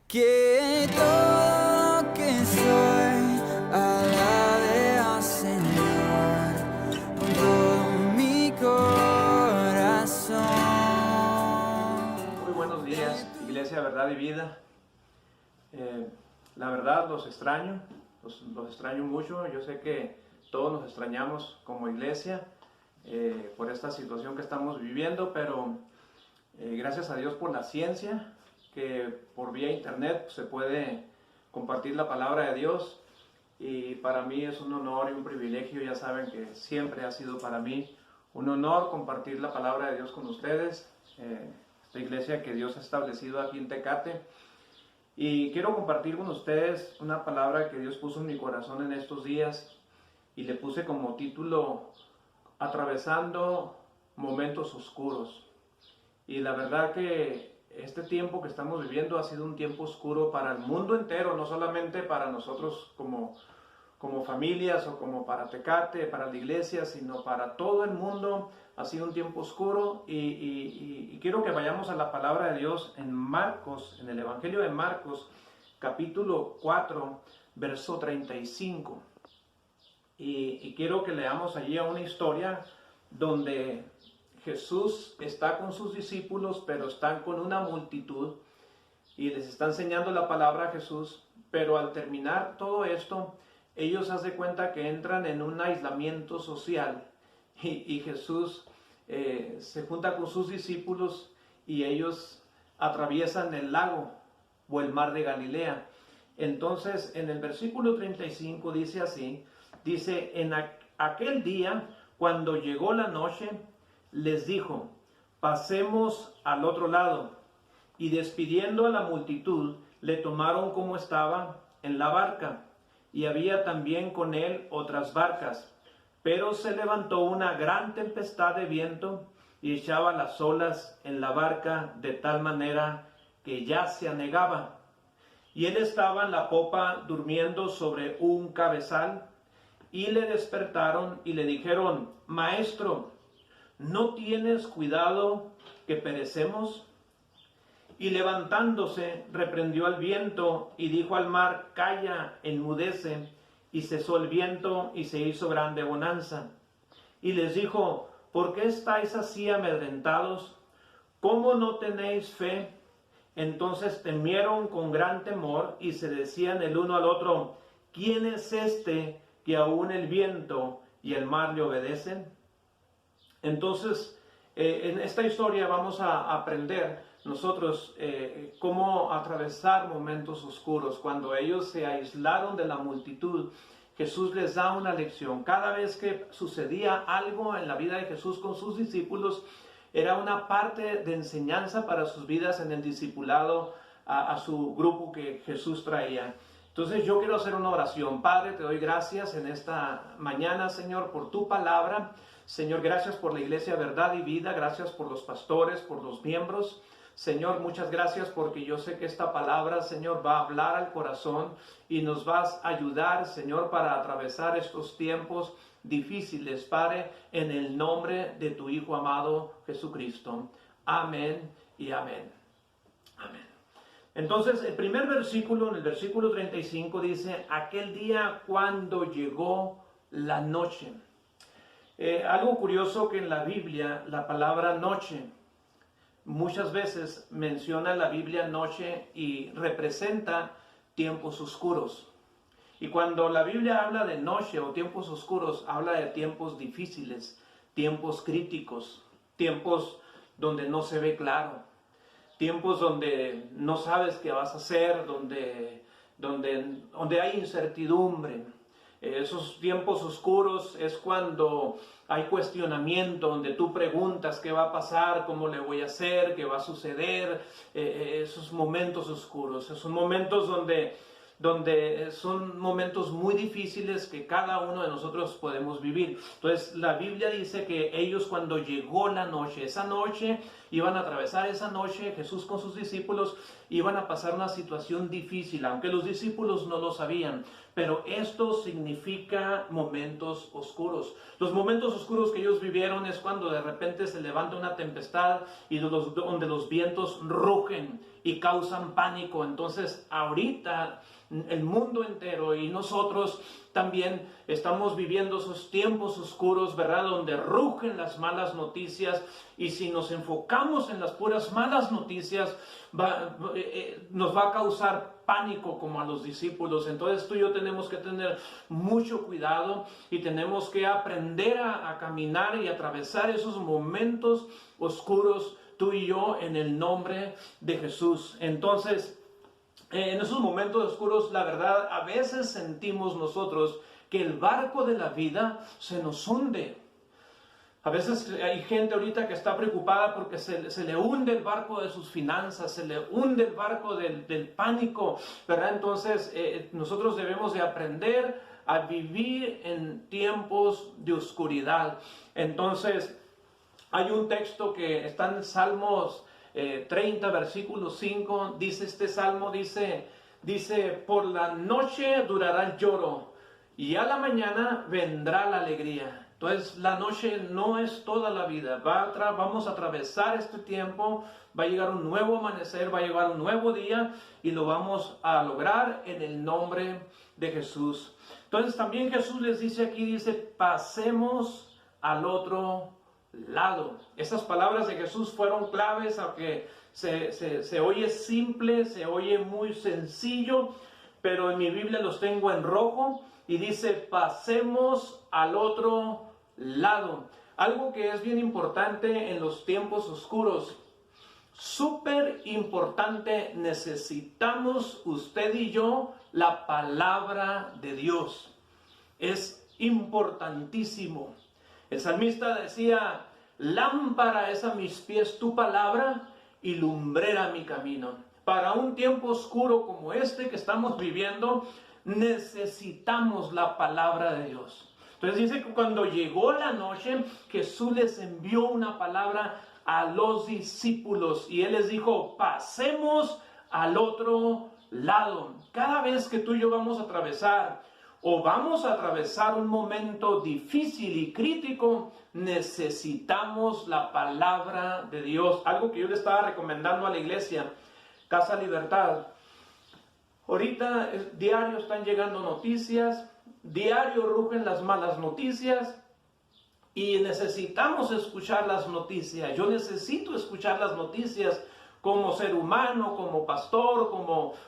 Que todo lo que soy alabe al Señor con todo mi corazón. Muy buenos días, Iglesia Verdad y Vida. La verdad los extraño, los extraño mucho. Yo sé que todos nos extrañamos como iglesia por esta situación que estamos viviendo, pero gracias a Dios por la ciencia, que por vía internet se puede compartir la palabra de Dios, y para mí es un honor y un privilegio. Ya saben que siempre ha sido para mí un honor compartir la palabra de Dios con ustedes, esta iglesia que Dios ha establecido aquí en Tecate. Y quiero compartir con ustedes una palabra que Dios puso en mi corazón en estos días, y le puse como título Atravesando momentos oscuros. Y la verdad que este tiempo que estamos viviendo ha sido un tiempo oscuro para el mundo entero, no solamente para nosotros como familias o como para Tecate, para la iglesia, sino para todo el mundo. Ha sido un tiempo oscuro, y quiero que vayamos a la palabra de Dios en Marcos, en el Evangelio de Marcos, capítulo 4, verso 35. Y quiero que leamos allí a una historia donde Jesús está con sus discípulos, pero están con una multitud y les está enseñando la palabra a Jesús. Pero al terminar todo esto, ellos hacen cuenta que entran en un aislamiento social, y Jesús se junta con sus discípulos y ellos atraviesan el lago o el mar de Galilea. Entonces en el versículo 35 dice así, dice: en aquel día, cuando llegó la noche, les dijo: pasemos al otro lado. Y despidiendo a la multitud, le tomaron como estaba en la barca, y había también con él otras barcas. Pero se levantó una gran tempestad de viento y echaba las olas en la barca de tal manera que ya se anegaba. Y él estaba en la popa durmiendo sobre un cabezal. Y le despertaron y le dijeron: Maestro, ¿no tienes cuidado que perecemos? Y levantándose, reprendió al viento y dijo al mar: Calla, enmudece. Y cesó el viento y se hizo grande bonanza. Y les dijo: ¿por qué estáis así amedrentados? ¿Cómo no tenéis fe? Entonces temieron con gran temor y se decían el uno al otro: ¿quién es este que aún el viento y el mar le obedecen? Entonces, en esta historia vamos a aprender nosotros cómo atravesar momentos oscuros. Cuando ellos se aislaron de la multitud, Jesús les da una lección. Cada vez que sucedía algo en la vida de Jesús con sus discípulos, era una parte de enseñanza para sus vidas en el discipulado a su grupo que Jesús traía. Entonces yo quiero hacer una oración. Padre, te doy gracias en esta mañana, Señor, por tu palabra. Señor, gracias por la iglesia Verdad y Vida. Gracias por los pastores, por los miembros. Señor, muchas gracias porque yo sé que esta palabra, Señor, va a hablar al corazón y nos vas a ayudar, Señor, para atravesar estos tiempos difíciles, Padre, en el nombre de tu Hijo amado Jesucristo. Amén y amén. Amén. Entonces, el primer versículo, en el versículo 35, dice: aquel día cuando llegó la noche. Algo curioso que en la Biblia, la palabra noche, muchas veces menciona la Biblia noche y representa tiempos oscuros. Y cuando la Biblia habla de noche o tiempos oscuros, habla de tiempos difíciles, tiempos críticos, tiempos donde no se ve claro, tiempos donde no sabes qué vas a hacer, donde hay incertidumbre. Esos tiempos oscuros es cuando hay cuestionamiento, donde tú preguntas qué va a pasar, cómo le voy a hacer, qué va a suceder. Esos momentos oscuros, esos momentos donde son momentos muy difíciles que cada uno de nosotros podemos vivir. Entonces la Biblia dice que ellos, cuando llegó la noche, esa noche iban a atravesar esa noche. Jesús con sus discípulos iban a pasar una situación difícil, aunque los discípulos no lo sabían. Pero esto significa momentos oscuros. Los momentos oscuros que ellos vivieron es cuando de repente se levanta una tempestad y donde los vientos rugen y causan pánico. Entonces, ahorita el mundo entero y nosotros también estamos viviendo esos tiempos oscuros, ¿verdad? Donde rugen las malas noticias, y si nos enfocamos en las puras malas noticias, nos va a causar pánico como a los discípulos. Entonces tú y yo tenemos que tener mucho cuidado y tenemos que aprender a caminar y atravesar esos momentos oscuros, tú y yo, en el nombre de Jesús. Entonces, en esos momentos oscuros, la verdad, a veces sentimos nosotros que el barco de la vida se nos hunde. A veces hay gente ahorita que está preocupada porque se le hunde el barco de sus finanzas, se le hunde el barco del pánico, ¿verdad? Entonces, nosotros debemos de aprender a vivir en tiempos de oscuridad. Entonces, hay un texto que está en Salmos 30, versículo 5, dice este salmo, dice, por la noche durará el lloro y a la mañana vendrá la alegría. Entonces la noche no es toda la vida, vamos a atravesar este tiempo, va a llegar un nuevo amanecer, va a llegar un nuevo día y lo vamos a lograr en el nombre de Jesús. Entonces también Jesús les dice aquí, dice, pasemos al otro lado. Estas palabras de Jesús fueron claves, aunque se oye simple, se oye muy sencillo, pero en mi Biblia los tengo en rojo y dice, pasemos al otro lado. Algo que es bien importante en los tiempos oscuros, súper importante, necesitamos usted y yo la palabra de Dios. Es importantísimo. El salmista decía, lámpara es a mis pies tu palabra y lumbrera mi camino. Para un tiempo oscuro como este que estamos viviendo, necesitamos la palabra de Dios. Entonces dice que cuando llegó la noche, Jesús les envió una palabra a los discípulos y Él les dijo, pasemos al otro lado. Cada vez que tú y yo vamos a atravesar un momento difícil y crítico, necesitamos la palabra de Dios. Algo que yo le estaba recomendando a la iglesia, Casa Libertad. Ahorita diario están llegando noticias, diario rugen las malas noticias y necesitamos escuchar las noticias. Yo necesito escuchar las noticias como ser humano, como pastor,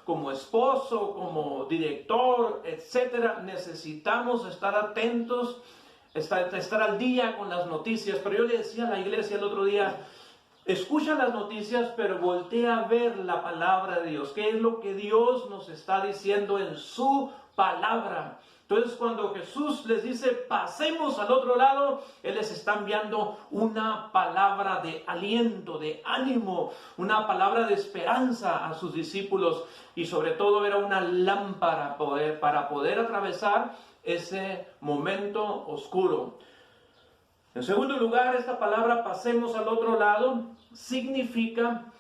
como esposo, como director, etc. Necesitamos estar atentos, estar al día con las noticias. Pero yo le decía a la iglesia el otro día, escucha las noticias, pero voltea a ver la palabra de Dios. ¿Qué es lo que Dios nos está diciendo en su palabra? Entonces, cuando Jesús les dice, pasemos al otro lado, Él les está enviando una palabra de aliento, de ánimo, una palabra de esperanza a sus discípulos. Y sobre todo era una lámpara para poder atravesar ese momento oscuro. En segundo lugar, esta palabra, pasemos al otro lado, significa,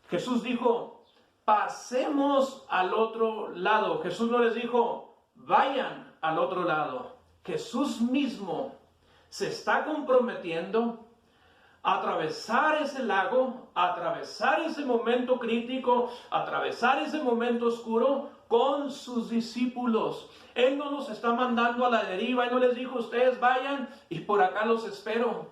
Jesús dijo, pasemos al otro lado. Jesús no les dijo, vayan al otro lado. Jesús mismo se está comprometiendo a atravesar ese lago, a atravesar ese momento crítico, a atravesar ese momento oscuro con sus discípulos. Él no los está mandando a la deriva, Él no les dijo, ustedes vayan y por acá los espero.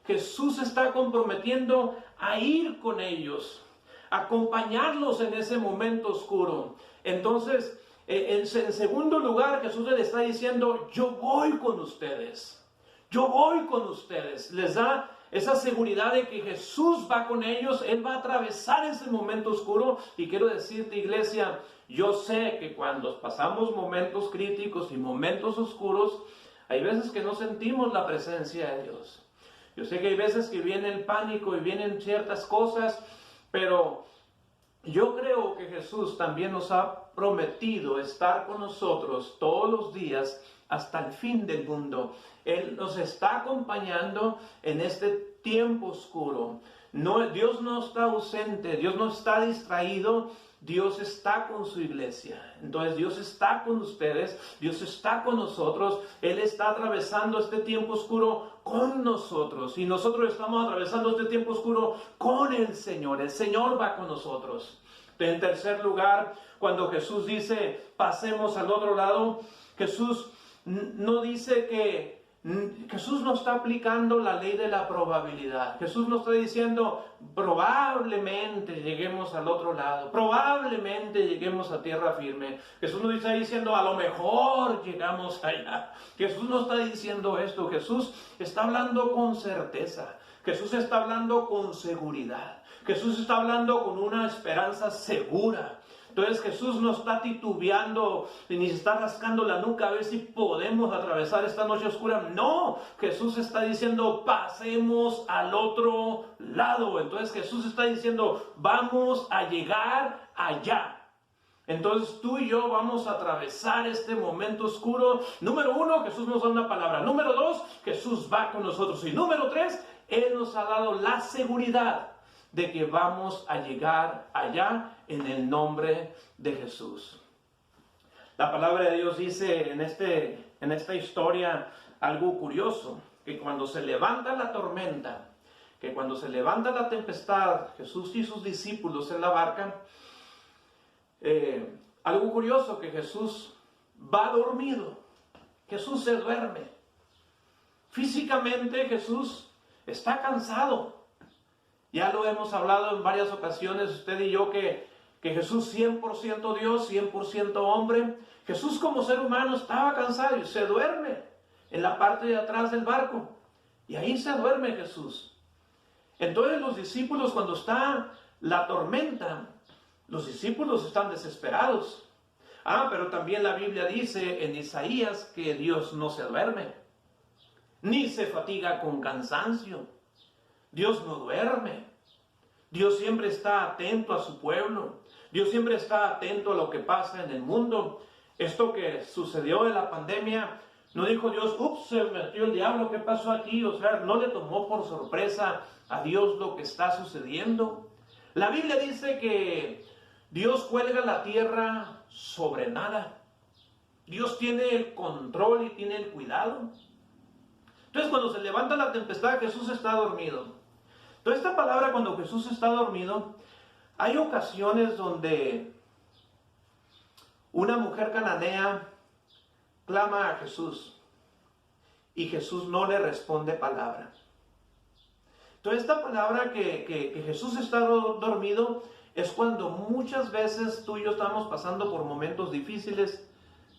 Jesús se está comprometiendo a ir con ellos, a acompañarlos en ese momento oscuro. Entonces, en segundo lugar, Jesús les está diciendo, yo voy con ustedes. Yo voy con ustedes. Les da esa seguridad de que Jesús va con ellos. Él va a atravesar ese momento oscuro. Y quiero decirte, iglesia, yo sé que cuando pasamos momentos críticos y momentos oscuros, hay veces que no sentimos la presencia de Dios. Yo sé que hay veces que viene el pánico y vienen ciertas cosas, pero yo creo que Jesús también nos ha prometido estar con nosotros todos los días hasta el fin del mundo. Él nos está acompañando en este tiempo oscuro. No, Dios no está ausente, Dios no está distraído, Dios está con su iglesia. Entonces Dios está con ustedes, Dios está con nosotros, Él está atravesando este tiempo oscuro con nosotros y nosotros estamos atravesando este tiempo oscuro con el Señor va con nosotros. En tercer lugar, cuando Jesús dice pasemos al otro lado, Jesús no dice que Jesús no está aplicando la ley de la probabilidad. Jesús no está diciendo probablemente lleguemos al otro lado, probablemente lleguemos a tierra firme. Jesús no está diciendo a lo mejor llegamos allá. Jesús no está diciendo esto. Jesús está hablando con certeza. Jesús está hablando con seguridad. Jesús está hablando con una esperanza segura. Entonces Jesús no está titubeando ni se está rascando la nuca a ver si podemos atravesar esta noche oscura. No, Jesús está diciendo pasemos al otro lado. Entonces Jesús está diciendo vamos a llegar allá. Entonces tú y yo vamos a atravesar este momento oscuro. Número 1, Jesús nos da una palabra. Número 2, Jesús va con nosotros. Y número 3, Él nos ha dado la seguridad de que vamos a llegar allá en el nombre de Jesús. La palabra de Dios dice en esta historia algo curioso, que cuando se levanta la tormenta, que cuando se levanta la tempestad, Jesús y sus discípulos en la barca, algo curioso, que Jesús va dormido, Jesús se duerme. Físicamente Jesús está cansado. Ya lo hemos hablado en varias ocasiones, usted y yo, que Jesús 100% Dios, 100% hombre. Jesús como ser humano estaba cansado y se duerme en la parte de atrás del barco. Y ahí se duerme Jesús. Entonces los discípulos, cuando está la tormenta, los discípulos están desesperados. Pero también la Biblia dice en Isaías que Dios no se duerme, ni se fatiga con cansancio. Dios no duerme. Dios siempre está atento a su pueblo. Dios siempre está atento a lo que pasa en el mundo. Esto que sucedió en la pandemia, no dijo Dios, ups, se metió el diablo, ¿qué pasó aquí? O sea, no le tomó por sorpresa a Dios lo que está sucediendo. La Biblia dice que Dios cuelga la tierra sobre nada. Dios tiene el control y tiene el cuidado. Entonces cuando se levanta la tempestad, Jesús está dormido. Entonces esta palabra, cuando Jesús está dormido, hay ocasiones donde una mujer cananea clama a Jesús y Jesús no le responde palabra. Entonces esta palabra que Jesús está dormido es cuando muchas veces tú y yo estamos pasando por momentos difíciles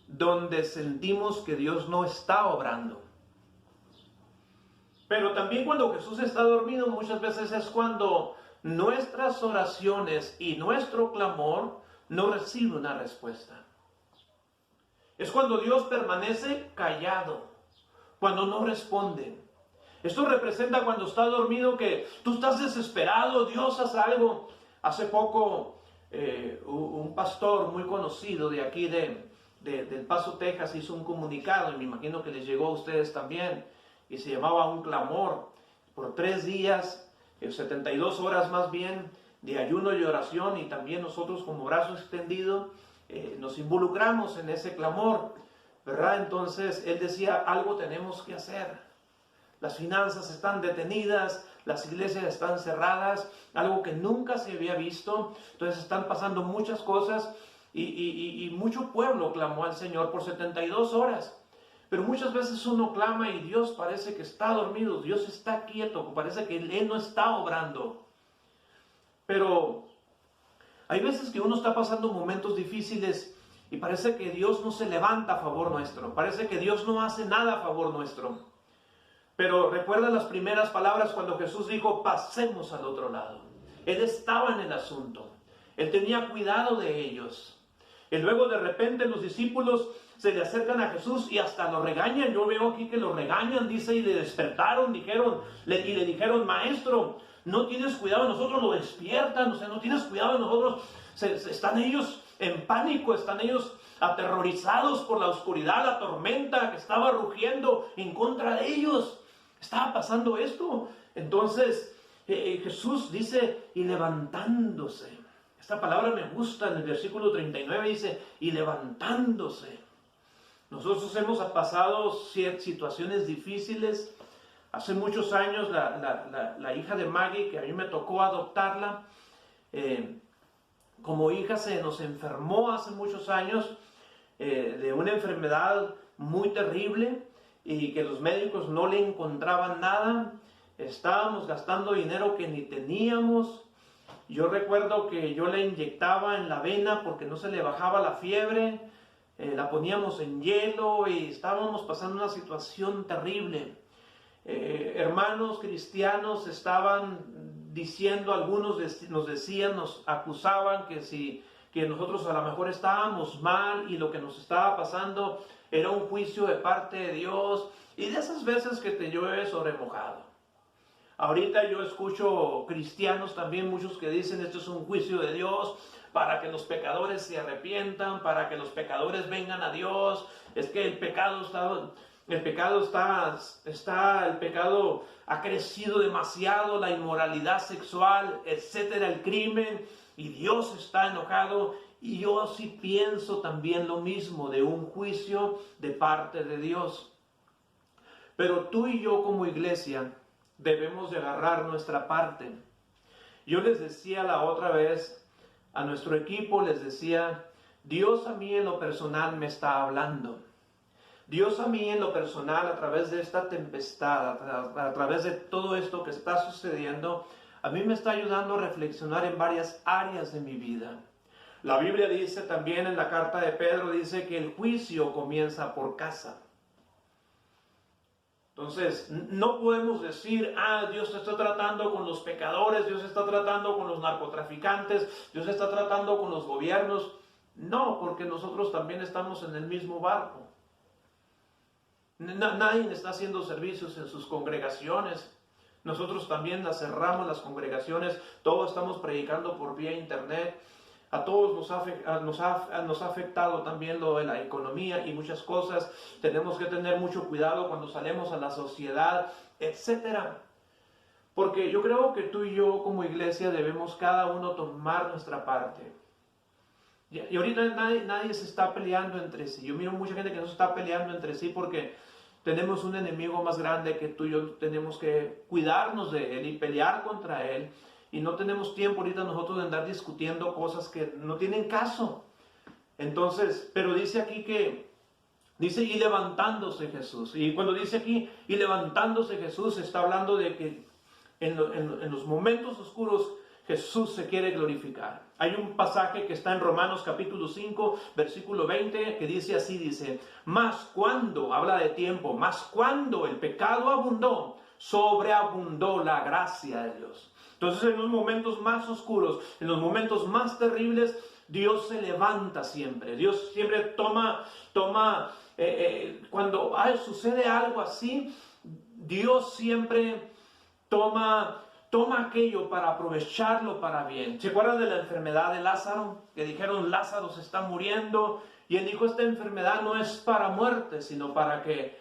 donde sentimos que Dios no está obrando. Pero también cuando Jesús está dormido, muchas veces es cuando nuestras oraciones y nuestro clamor no recibe una respuesta. Es cuando Dios permanece callado, cuando no responde. Esto representa cuando está dormido, que tú estás desesperado, Dios haz algo. Hace poco un pastor muy conocido de aquí del Paso, Texas, hizo un comunicado, y me imagino que les llegó a ustedes también, y se llamaba Un Clamor. Por 3 días, 72 horas más bien, de ayuno y oración, y también nosotros como brazo extendido nos involucramos en ese clamor, ¿verdad? Entonces él decía, algo tenemos que hacer. Las finanzas están detenidas, las iglesias están cerradas, algo que nunca se había visto. Entonces están pasando muchas cosas, y mucho pueblo clamó al Señor por 72 horas. Pero muchas veces uno clama y Dios parece que está dormido, Dios está quieto, parece que Él no está obrando. Pero hay veces que uno está pasando momentos difíciles y parece que Dios no se levanta a favor nuestro, parece que Dios no hace nada a favor nuestro. Pero recuerda las primeras palabras cuando Jesús dijo, pasemos al otro lado. Él estaba en el asunto, Él tenía cuidado de ellos. Y luego de repente los discípulos se le acercan a Jesús y hasta lo regañan. Yo veo aquí que lo regañan, dice, y le despertaron, y le dijeron, maestro, no tienes cuidado de nosotros, lo despiertan, o sea, no tienes cuidado de nosotros. Están ellos en pánico, están ellos aterrorizados por la oscuridad, la tormenta que estaba rugiendo en contra de ellos. Estaba pasando esto. Entonces Jesús dice, y levantándose. Esta palabra me gusta, en el versículo 39 dice, y levantándose. Nosotros hemos pasado situaciones difíciles. Hace muchos años la hija de Maggie, que a mí me tocó adoptarla, como hija se nos enfermó hace muchos años de una enfermedad muy terrible y que los médicos no le encontraban nada. Estábamos gastando dinero que ni teníamos. Yo recuerdo que yo la inyectaba en la vena porque no se le bajaba la fiebre, la poníamos en hielo y estábamos pasando una situación terrible. Hermanos cristianos estaban diciendo, algunos nos decían, nos acusaban que nosotros a lo mejor estábamos mal y lo que nos estaba pasando era un juicio de parte de Dios, y de esas veces que te llueve sobre mojado. Ahorita yo escucho cristianos también, muchos que dicen esto es un juicio de Dios para que los pecadores se arrepientan, para que los pecadores vengan a Dios. Es que el pecado ha crecido demasiado, la inmoralidad sexual, etcétera, el crimen, y Dios está enojado. Y yo sí pienso también lo mismo, de un juicio de parte de Dios. Pero tú y yo como iglesia debemos de agarrar nuestra parte. Yo les decía la otra vez a nuestro equipo, les decía, Dios a mí en lo personal me está hablando. Dios a mí en lo personal, a través de esta tempestad, a través de todo esto que está sucediendo, a mí me está ayudando a reflexionar en varias áreas de mi vida. La Biblia dice también en la carta de Pedro, dice que el juicio comienza por casa. Entonces, no podemos decir, Dios está tratando con los pecadores, Dios está tratando con los narcotraficantes, Dios está tratando con los gobiernos. No, porque nosotros también estamos en el mismo barco. Nadie está haciendo servicios en sus congregaciones. Nosotros también cerramos las congregaciones, todos estamos predicando por vía internet. A todos nos ha afectado también lo de la economía y muchas cosas. Tenemos que tener mucho cuidado cuando salimos a la sociedad, etc. Porque yo creo que tú y yo como iglesia debemos cada uno tomar nuestra parte. Y ahorita nadie se está peleando entre sí. Yo miro mucha gente que no se está peleando entre sí porque tenemos un enemigo más grande que tú y yo tenemos que cuidarnos de él y pelear contra él. Y no tenemos tiempo ahorita nosotros de andar discutiendo cosas que no tienen caso. Entonces, pero dice aquí dice, y levantándose Jesús. Y cuando dice aquí, y levantándose Jesús, está hablando de que en los momentos oscuros Jesús se quiere glorificar. Hay un pasaje que está en Romanos capítulo 5, versículo 20, que dice así, dice, mas cuando, habla de tiempo, mas cuando el pecado abundó, sobreabundó la gracia de Dios. Entonces en los momentos más oscuros, en los momentos más terribles, Dios se levanta siempre. Dios siempre toma cuando sucede algo así, Dios siempre toma aquello para aprovecharlo para bien. ¿Se acuerdan de la enfermedad de Lázaro? Que dijeron, Lázaro se está muriendo. Y él dijo, esta enfermedad no es para muerte, sino para que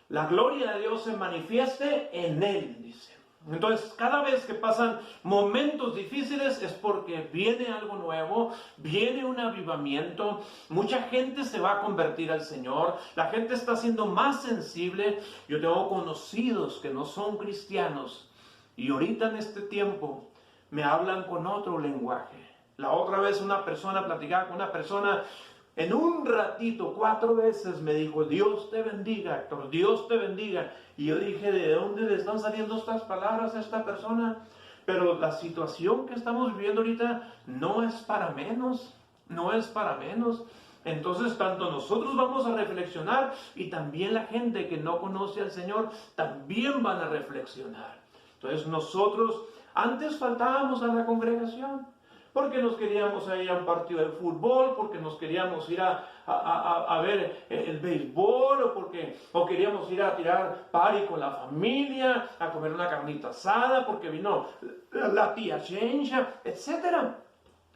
la gloria de Dios se manifieste en él, dice. Entonces, cada vez que pasan momentos difíciles es porque viene algo nuevo, viene un avivamiento, mucha gente se va a convertir al Señor, la gente está siendo más sensible. Yo tengo conocidos que no son cristianos y ahorita en este tiempo me hablan con otro lenguaje. La otra vez una persona platicaba con una persona. En un ratito, 4 veces me dijo, Dios te bendiga, Héctor, Dios te bendiga. Y yo dije, ¿de dónde le están saliendo estas palabras a esta persona? Pero la situación que estamos viviendo ahorita no es para menos, no es para menos. Entonces, tanto nosotros vamos a reflexionar y también la gente que no conoce al Señor también van a reflexionar. Entonces, nosotros antes faltábamos a la congregación. Porque nos queríamos ir a un partido de fútbol, porque nos queríamos ir a ver el béisbol, o queríamos ir a tirar party con la familia, a comer una carnita asada, porque vino la tía Chencha, etc.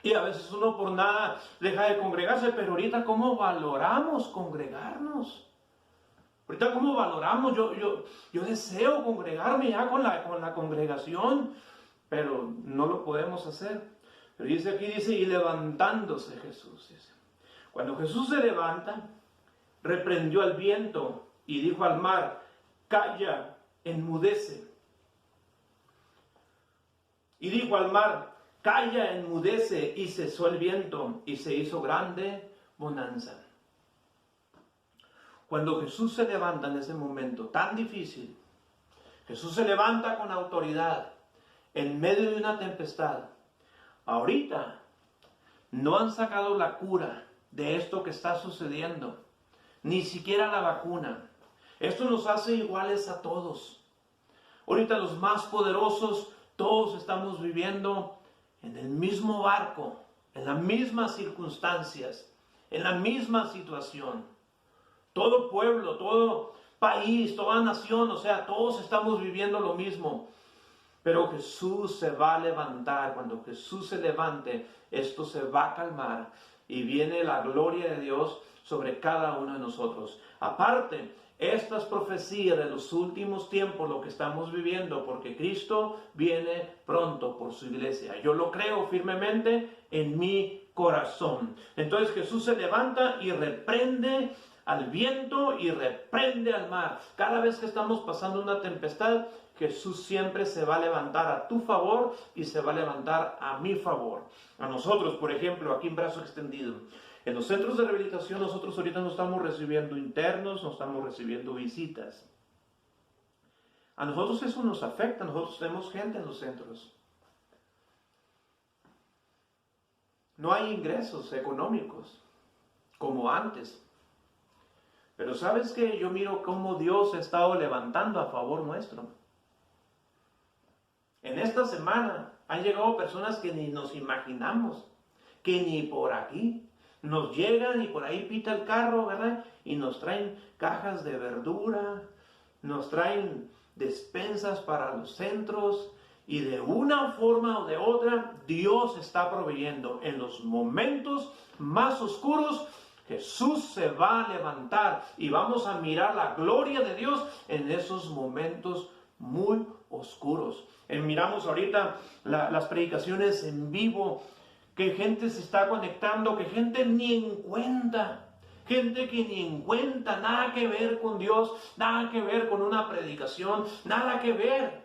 Y a veces uno por nada deja de congregarse, pero ahorita ¿cómo valoramos congregarnos? Ahorita ¿cómo valoramos? Yo deseo congregarme ya con la congregación. pero no lo podemos hacer. Pero dice, y levantándose Jesús, dice. Cuando Jesús se levanta, reprendió al viento y dijo al mar, calla, enmudece. Y dijo al mar, calla, enmudece, y cesó el viento, y se hizo grande bonanza. Cuando Jesús se levanta en ese momento tan difícil, Jesús se levanta con autoridad en medio de una tempestad. Ahorita no han sacado la cura de esto que está sucediendo, ni siquiera la vacuna. Esto nos hace iguales a todos. Ahorita los más poderosos, todos estamos viviendo en el mismo barco, en las mismas circunstancias, en la misma situación. Todo pueblo, todo país, toda nación, o sea, todos estamos viviendo lo mismo. Pero Jesús se va a levantar. Cuando Jesús se levante, esto se va a calmar y viene la gloria de Dios sobre cada uno de nosotros. Aparte, estas profecías de los últimos tiempos, lo que estamos viviendo, porque Cristo viene pronto por su iglesia. Yo lo creo firmemente en mi corazón. Entonces Jesús se levanta y reprende al viento y reprende al mar. Cada vez que estamos pasando una tempestad, Jesús siempre se va a levantar a tu favor y se va a levantar a mi favor. A nosotros, por ejemplo, aquí en Brazo Extendido, en los centros de rehabilitación, nosotros ahorita no estamos recibiendo internos, no estamos recibiendo visitas. A nosotros eso nos afecta, nosotros tenemos gente en los centros. No hay ingresos económicos como antes. Pero ¿sabes qué? Yo miro cómo Dios se ha estado levantando a favor nuestro. En esta semana han llegado personas que ni nos imaginamos, que ni por aquí. Nos llegan y por ahí pita el carro, ¿verdad? Y nos traen cajas de verdura, nos traen despensas para los centros. Y de una forma o de otra, Dios está proveyendo. En los momentos más oscuros, Jesús se va a levantar y vamos a mirar la gloria de Dios en esos momentos muy oscuros. Miramos ahorita las predicaciones en vivo, que gente se está conectando, que gente ni en cuenta, gente que ni en cuenta, nada que ver con Dios, nada que ver con una predicación, nada que ver.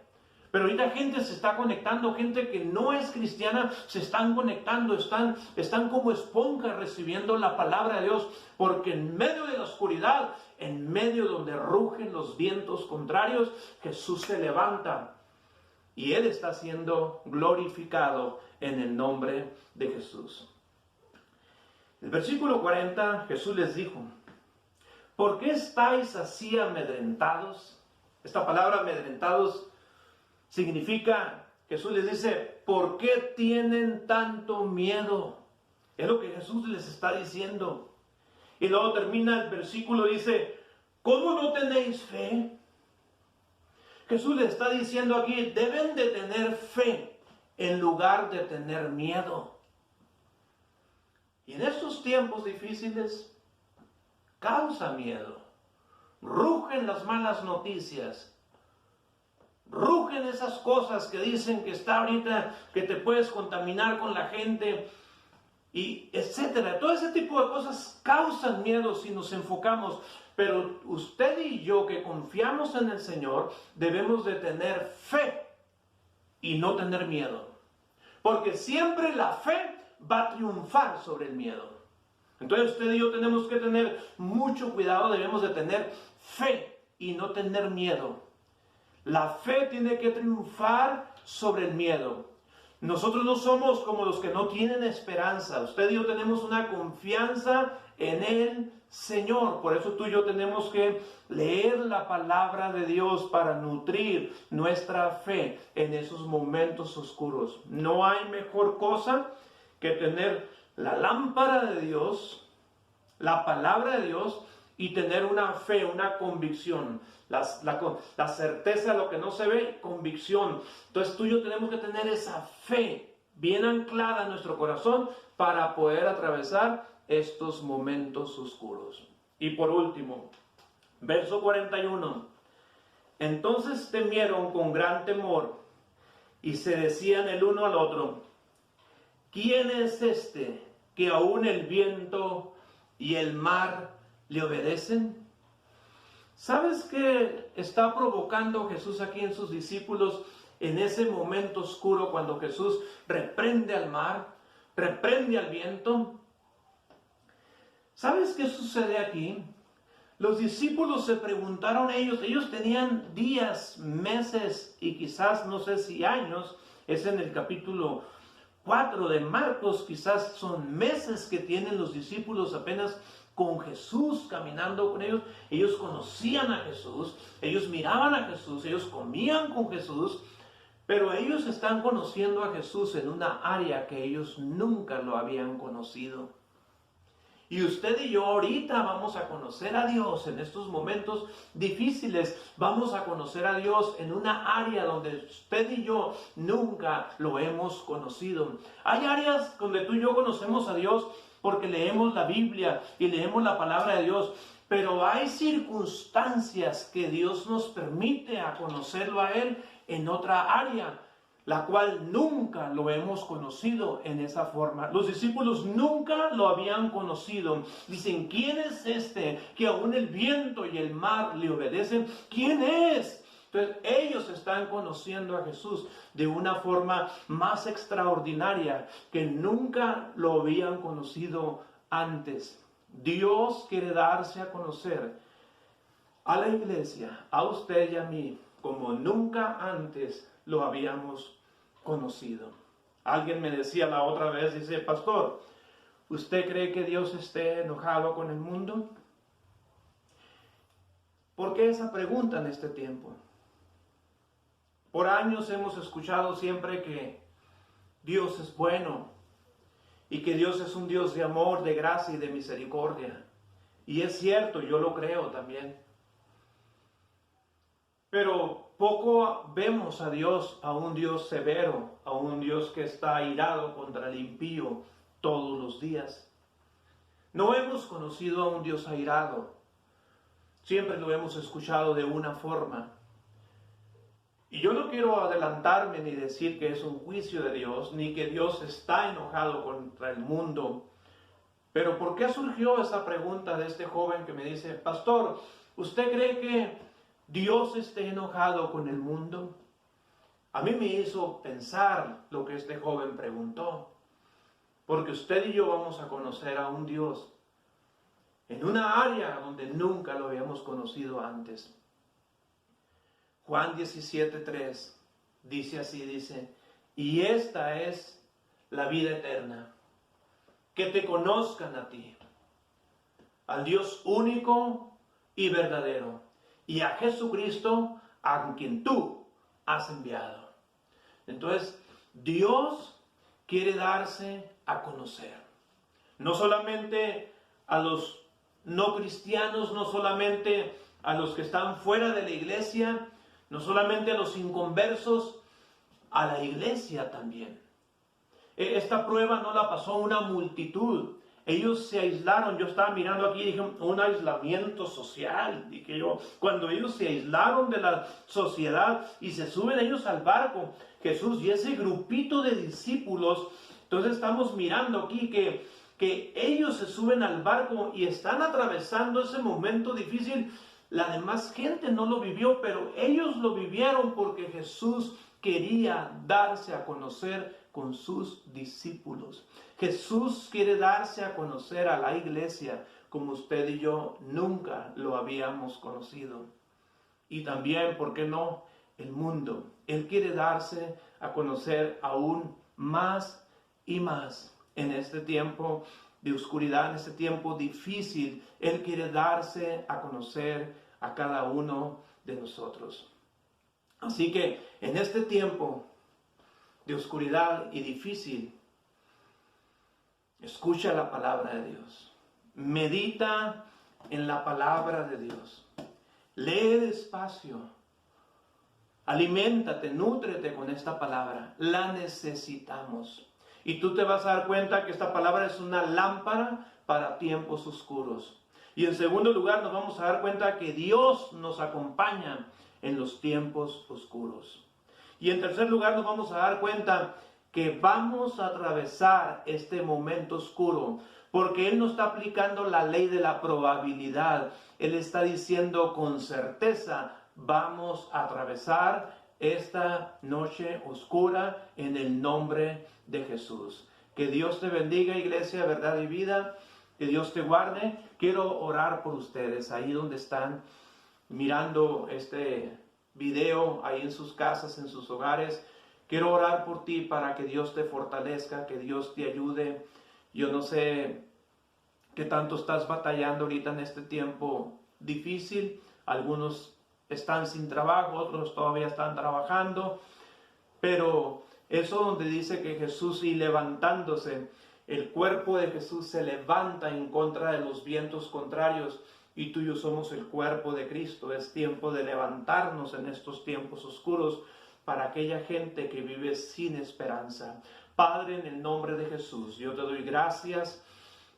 Pero ahorita gente se está conectando, gente que no es cristiana, se están conectando, están como esponjas recibiendo la palabra de Dios, porque en medio de la oscuridad, en medio donde rugen los vientos contrarios, Jesús se levanta y Él está siendo glorificado en el nombre de Jesús. El versículo 40, Jesús les dijo, ¿por qué estáis así amedrentados? Esta palabra amedrentados significa, Jesús les dice, ¿por qué tienen tanto miedo? Es lo que Jesús les está diciendo. Y luego termina el versículo, dice, ¿cómo no tenéis fe? Jesús les está diciendo aquí, deben de tener fe en lugar de tener miedo. Y en estos tiempos difíciles, causa miedo. Rugen las malas noticias. Rugen esas cosas que dicen que está ahorita, que te puedes contaminar con la gente, y etcétera. Todo ese tipo de cosas causan miedo si nos enfocamos. Pero usted y yo que confiamos en el Señor, debemos de tener fe y no tener miedo. Porque siempre la fe va a triunfar sobre el miedo. Entonces usted y yo tenemos que tener mucho cuidado, debemos de tener fe y no tener miedo. La fe tiene que triunfar sobre el miedo. Nosotros no somos como los que no tienen esperanza. Usted y yo tenemos una confianza en el Señor. Por eso tú y yo tenemos que leer la palabra de Dios para nutrir nuestra fe en esos momentos oscuros. No hay mejor cosa que tener la lámpara de Dios, la palabra de Dios, y tener una fe, una convicción. La certeza de lo que no se ve, convicción. Entonces tú y yo tenemos que tener esa fe bien anclada en nuestro corazón para poder atravesar estos momentos oscuros. Y por último, verso 41. Entonces temieron con gran temor y se decían el uno al otro: ¿quién es este que aún el viento y el mar le obedecen? ¿Sabes qué está provocando Jesús aquí en sus discípulos en ese momento oscuro cuando Jesús reprende al mar, reprende al viento? ¿Sabes qué sucede aquí? Los discípulos se preguntaron ellos tenían días, meses y quizás no sé si años, es en el capítulo 4 de Marcos, quizás son meses que tienen los discípulos apenas con Jesús, caminando con ellos. Ellos conocían a Jesús, ellos miraban a Jesús, ellos comían con Jesús, pero ellos están conociendo a Jesús en una área que ellos nunca lo habían conocido. Y usted y yo ahorita vamos a conocer a Dios en estos momentos difíciles. Vamos a conocer a Dios en una área donde usted y yo nunca lo hemos conocido. Hay áreas donde tú y yo conocemos a Dios porque leemos la Biblia y leemos la palabra de Dios. Pero hay circunstancias que Dios nos permite a conocerlo a Él en otra área, la cual nunca lo hemos conocido en esa forma. Los discípulos nunca lo habían conocido. Dicen: ¿quién es este que aún el viento y el mar le obedecen? ¿Quién es? Entonces ellos están conociendo a Jesús de una forma más extraordinaria que nunca lo habían conocido antes. Dios quiere darse a conocer a la iglesia, a usted y a mí, como nunca antes lo habíamos conocido. Alguien me decía la otra vez, dice: pastor, ¿usted cree que Dios esté enojado con el mundo? ¿Por qué esa pregunta en este tiempo? Por años hemos escuchado siempre que Dios es bueno y que Dios es un Dios de amor, de gracia y de misericordia. Y es cierto, yo lo creo también. Pero poco vemos a Dios, a un Dios severo, a un Dios que está airado contra el impío todos los días. No hemos conocido a un Dios airado. Siempre lo hemos escuchado de una forma. Y yo no quiero adelantarme ni decir que es un juicio de Dios, ni que Dios está enojado contra el mundo. Pero ¿por qué surgió esa pregunta de este joven que me dice: pastor, ¿usted cree que Dios esté enojado con el mundo? A mí me hizo pensar lo que este joven preguntó, porque usted y yo vamos a conocer a un Dios en una área donde nunca lo habíamos conocido antes. Juan 17:3 dice así, dice: y esta es la vida eterna, que te conozcan a ti, al Dios único y verdadero, y a Jesucristo, a quien tú has enviado. Entonces, Dios quiere darse a conocer. No solamente a los no cristianos, no solamente a los que están fuera de la iglesia, no solamente a los inconversos, a la iglesia también. Esta prueba no la pasó una multitud. Ellos se aislaron. Yo estaba mirando aquí y dije: un aislamiento social. Dije yo, cuando ellos se aislaron de la sociedad y se suben ellos al barco, Jesús y ese grupito de discípulos, entonces estamos mirando aquí que ellos se suben al barco y están atravesando ese momento difícil. La demás gente no lo vivió, pero ellos lo vivieron porque Jesús quería darse a conocer con sus discípulos. Jesús quiere darse a conocer a la iglesia como usted y yo nunca lo habíamos conocido. Y también, ¿por qué no?, el mundo. Él quiere darse a conocer aún más y más en este tiempo de oscuridad, en este tiempo difícil. Él quiere darse a conocer a cada uno de nosotros. Así que en este tiempo de oscuridad y difícil, escucha la palabra de Dios. Medita en la palabra de Dios. Lee despacio. Aliméntate, nútrete con esta palabra. La necesitamos. Y tú te vas a dar cuenta que esta palabra es una lámpara para tiempos oscuros. Y en segundo lugar, nos vamos a dar cuenta que Dios nos acompaña en los tiempos oscuros. Y en tercer lugar nos vamos a dar cuenta que vamos a atravesar este momento oscuro, porque Él no está aplicando la ley de la probabilidad. Él está diciendo con certeza, vamos a atravesar esta noche oscura en el nombre de Jesús. Que Dios te bendiga, iglesia, verdad y vida. Que Dios te guarde. Quiero orar por ustedes ahí donde están mirando este video, ahí en sus casas, en sus hogares. Quiero orar por ti para que Dios te fortalezca, que Dios te ayude. Yo no sé qué tanto estás batallando ahorita en este tiempo difícil. Algunos están sin trabajo, otros todavía están trabajando. Pero eso donde dice que Jesús, y levantándose, el cuerpo de Jesús se levanta en contra de los vientos contrarios, y tú y yo somos el cuerpo de Cristo. Es tiempo de levantarnos en estos tiempos oscuros para aquella gente que vive sin esperanza. Padre, en el nombre de Jesús, yo te doy gracias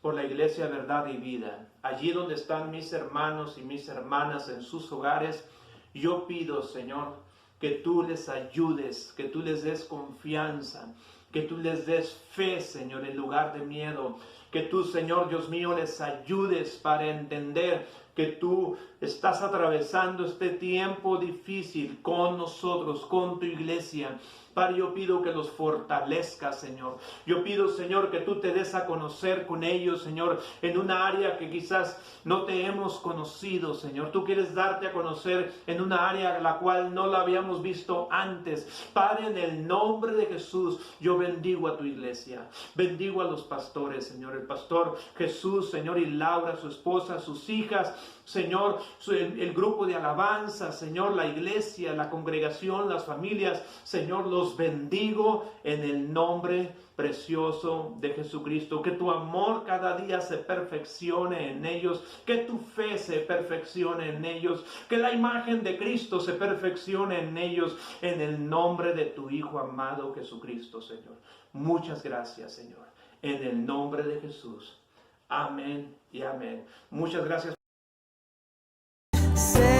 por la iglesia Verdad y Vida. Allí donde están mis hermanos y mis hermanas en sus hogares, yo pido, Señor, que tú les ayudes, que tú les des confianza, que tú les des fe, Señor, en lugar de miedo. Que tú, Señor Dios mío, les ayudes para entender que tú estás atravesando este tiempo difícil con nosotros, con tu iglesia. Padre, yo pido que los fortalezcas, Señor. Yo pido, Señor, que tú te des a conocer con ellos, Señor, en una área que quizás no te hemos conocido, Señor. Tú quieres darte a conocer en una área la cual no la habíamos visto antes. Padre, en el nombre de Jesús, yo bendigo a tu iglesia. Bendigo a los pastores, Señor. El pastor Jesús, Señor, y Laura, su esposa, sus hijas, Señor, el grupo de alabanza, Señor, la iglesia, la congregación, las familias, Señor, los bendigo en el nombre precioso de Jesucristo. Que tu amor cada día se perfeccione en ellos, que tu fe se perfeccione en ellos, que la imagen de Cristo se perfeccione en ellos, en el nombre de tu Hijo amado Jesucristo, Señor. Muchas gracias, Señor, en el nombre de Jesús. Amén y amén. Muchas gracias. Sé